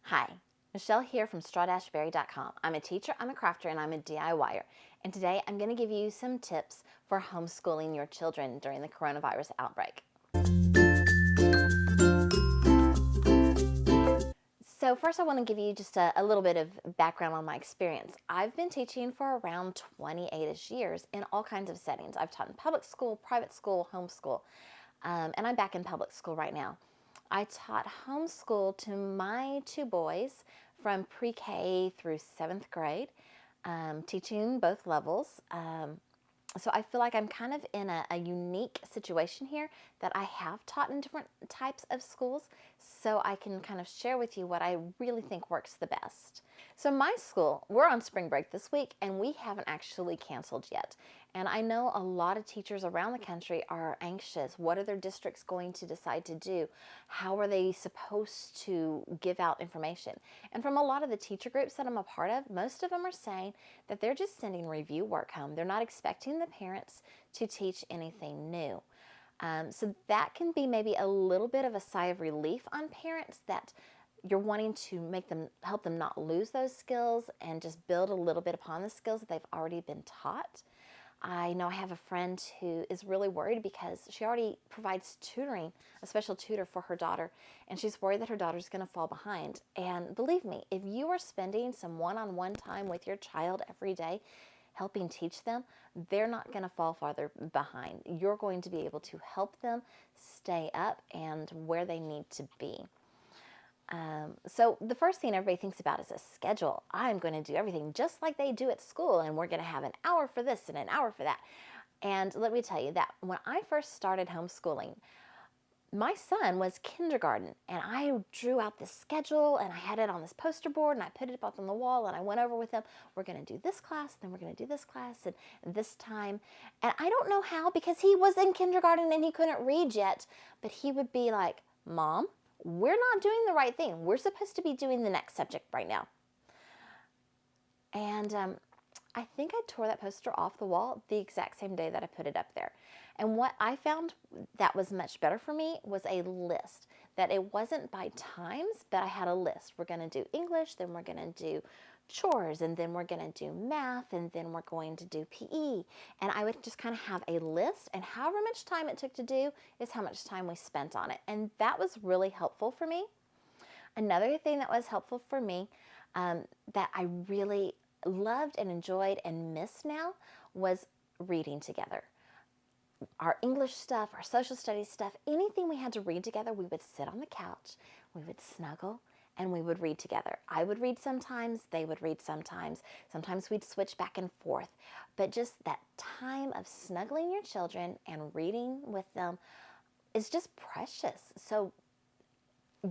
Hi, Michelle here from Straw-Bearie.com. I'm a teacher, I'm a crafter, and I'm a DIYer. And today I'm going to give you some tips for homeschooling your children during the coronavirus outbreak. So first I want to give you just a little bit of background on my experience. I've been teaching for around 28-ish years in all kinds of settings. I've taught in public school, private school, homeschool, and I'm back in public school right now. I taught homeschool to my two boys from pre-K through 7th grade, teaching both levels. So I feel like I'm kind of in a unique situation here that I have taught in different types of schools, so I can kind of share with you what I really think works the best. So my school, we're on spring break this week and we haven't actually canceled yet. And I know a lot of teachers around the country are anxious. What are their districts going to decide to do? How are they supposed to give out information? And from a lot of the teacher groups that I'm a part of, most of them are saying that they're just sending review work home. They're not expecting the parents to teach anything new. So that can be maybe a little bit of a sigh of relief on parents, that you're wanting to help them not lose those skills and just build a little bit upon the skills that they've already been taught. I know I have a friend who is really worried because she already provides tutoring, a special tutor for her daughter, and she's worried that her daughter's going to fall behind. And believe me, if you are spending some one-on-one time with your child every day, helping teach them, they're not going to fall farther behind. You're going to be able to help them stay up and where they need to be. So the first thing everybody thinks about is a schedule. I'm going to do everything just like they do at school, and we're going to have an hour for this and an hour for that. And let me tell you that when I first started homeschooling, my son was kindergarten, and I drew out this schedule and I had it on this poster board and I put it up on the wall and I went over with him. We're going to do this class, then we're going to do this class and this time. And I don't know how, because he was in kindergarten and he couldn't read yet, but he would be like, "Mom, we're not doing the right thing. We're supposed to be doing the next subject right now." And I think I tore that poster off the wall the exact same day that I put it up there. And what I found that was much better for me was a list, that it wasn't by times, but I had a list. We're going to do English, then we're going to do chores, and then we're going to do math, and then we're going to do PE. And I would just kind of have a list, and however much time it took to do is how much time we spent on it. And that was really helpful for me. Another thing that was helpful for me that I really loved and enjoyed and miss now was reading together. Our English stuff, our social studies stuff, anything we had to read together, we would sit on the couch, we would snuggle, and we would read together. I would read sometimes, they would read sometimes. Sometimes we'd switch back and forth. But just that time of snuggling your children and reading with them is just precious. So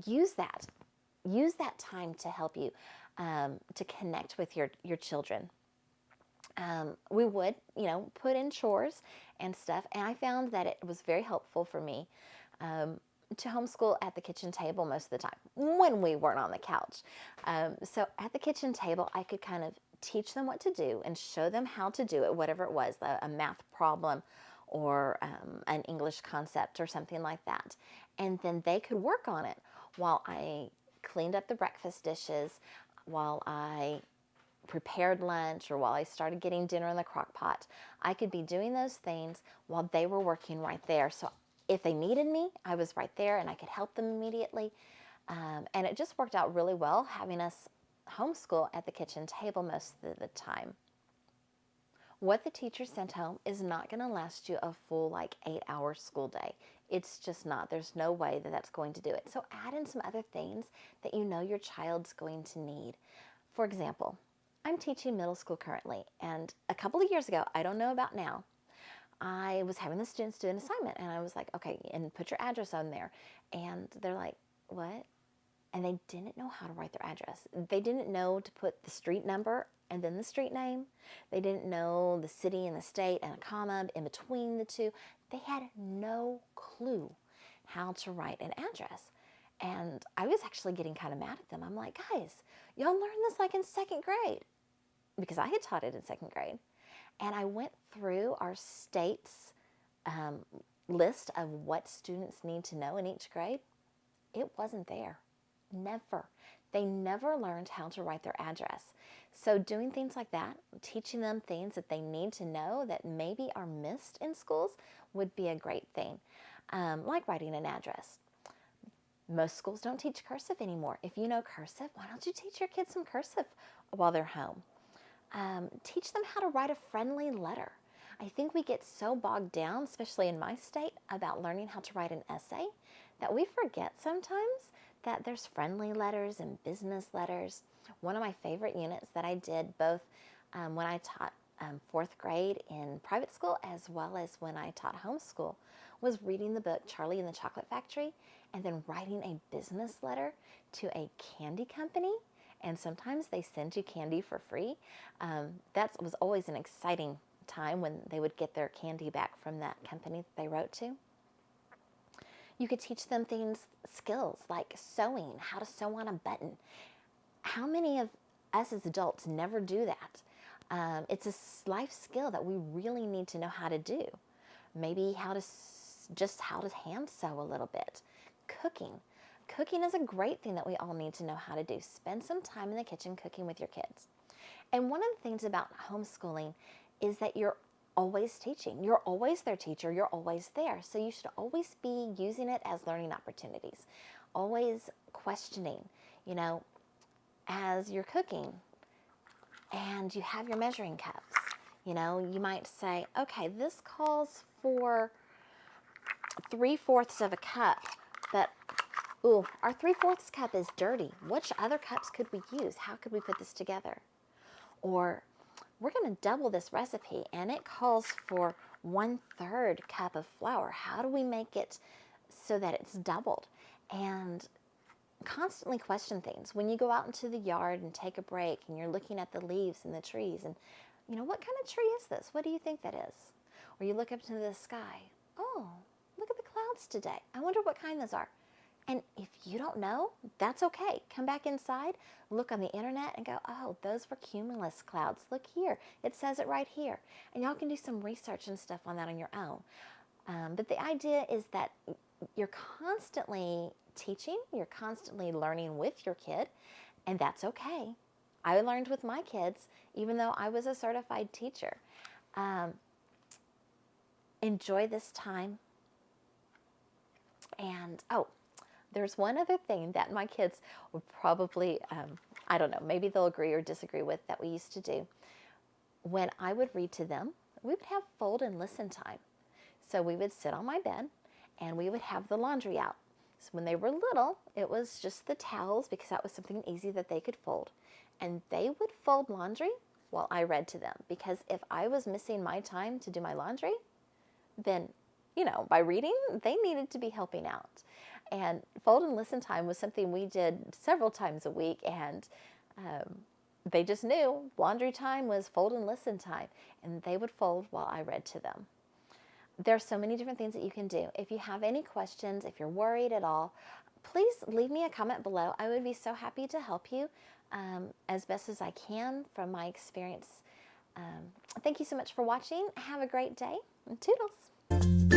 use that. Use that time to help you to connect with your children. We would, put in chores and stuff, and I found that it was very helpful for me to homeschool at the kitchen table most of the time when we weren't on the couch. So at the kitchen table, I could kind of teach them what to do and show them how to do it, whatever it was, a math problem or an English concept or something like that. And then they could work on it while I cleaned up the breakfast dishes, while I prepared lunch, or while I started getting dinner in the crock pot. I could be doing those things while they were working right there. So if they needed me, I was right there and I could help them immediately. And it just worked out really well having us homeschool at the kitchen table most of the time. What the teacher sent home is not going to last you a full 8-hour school day. It's just not. There's no way that that's going to do it. So add in some other things that you know your child's going to need. For example, I'm teaching middle school currently, and a couple of years ago, I don't know about now, I was having the students do an assignment, and I was like, "Okay, and put your address on there." And they're like, "What?" And they didn't know how to write their address. They didn't know to put the street number and then the street name. They didn't know the city and the state and a comma in between the two. They had no clue how to write an address. And I was actually getting kind of mad at them. I'm like, "Guys, y'all learned this in 2nd grade." Because I had taught it in 2nd grade. And I went through our state's list of what students need to know in each grade. It wasn't there. Never. they never learned how to write their address. So doing things like that, teaching them things that they need to know that maybe are missed in schools would be a great thing, like writing an address. Most schools don't teach cursive anymore. If you know cursive, why don't you teach your kids some cursive while they're home? Teach them how to write a friendly letter. I think we get so bogged down, especially in my state, about learning how to write an essay that we forget sometimes that there's friendly letters and business letters. One of my favorite units that I did both when I taught fourth grade in private school as well as when I taught homeschool was reading the book Charlie and the Chocolate Factory and then writing a business letter to a candy company. And sometimes they send you candy for free. That was always an exciting time when they would get their candy back from that company that they wrote to. You could teach them skills like sewing, how to sew on a button. How many of us as adults never do that? It's a life skill that we really need to know how to do. Maybe how to hand sew a little bit. Cooking. Cooking is a great thing that we all need to know how to do. Spend some time in the kitchen cooking with your kids. And one of the things about homeschooling is that you're always teaching. You're always their teacher. You're always there. So you should always be using it as learning opportunities. Always questioning, as you're cooking and you have your measuring cups. You might say, okay, this calls for 3/4 of a cup, but our 3/4 cup is dirty. Which other cups could we use? How could we put this together? Or we're going to double this recipe and it calls for 1/3 cup of flour. How do we make it so that it's doubled? And constantly question things. When you go out into the yard and take a break and you're looking at the leaves and the trees and, what kind of tree is this? What do you think that is? Or you look up into the sky. Oh, look at the clouds today. I wonder what kind those are. And if you don't know, that's okay. Come back inside, look on the internet and go, oh, those were cumulus clouds. Look here. It says it right here. And y'all can do some research and stuff on that on your own. But the idea is that you're constantly teaching, you're constantly learning with your kid, and that's okay. I learned with my kids, even though I was a certified teacher. Enjoy this time. And, there's one other thing that my kids would probably, I don't know, maybe they'll agree or disagree with that we used to do. When I would read to them, we would have fold and listen time. So we would sit on my bed and we would have the laundry out. So when they were little, it was just the towels because that was something easy that they could fold. And they would fold laundry while I read to them because if I was missing my time to do my laundry, then, by reading, they needed to be helping out. And fold and listen time was something we did several times a week, and they just knew laundry time was fold and listen time, and they would fold while I read to them. There's so many different things that you can do. If you have any questions, if you're worried at all, please leave me a comment below. I would be so happy to help you as best as I can from my experience. Thank you so much for watching. Have a great day. Toodles.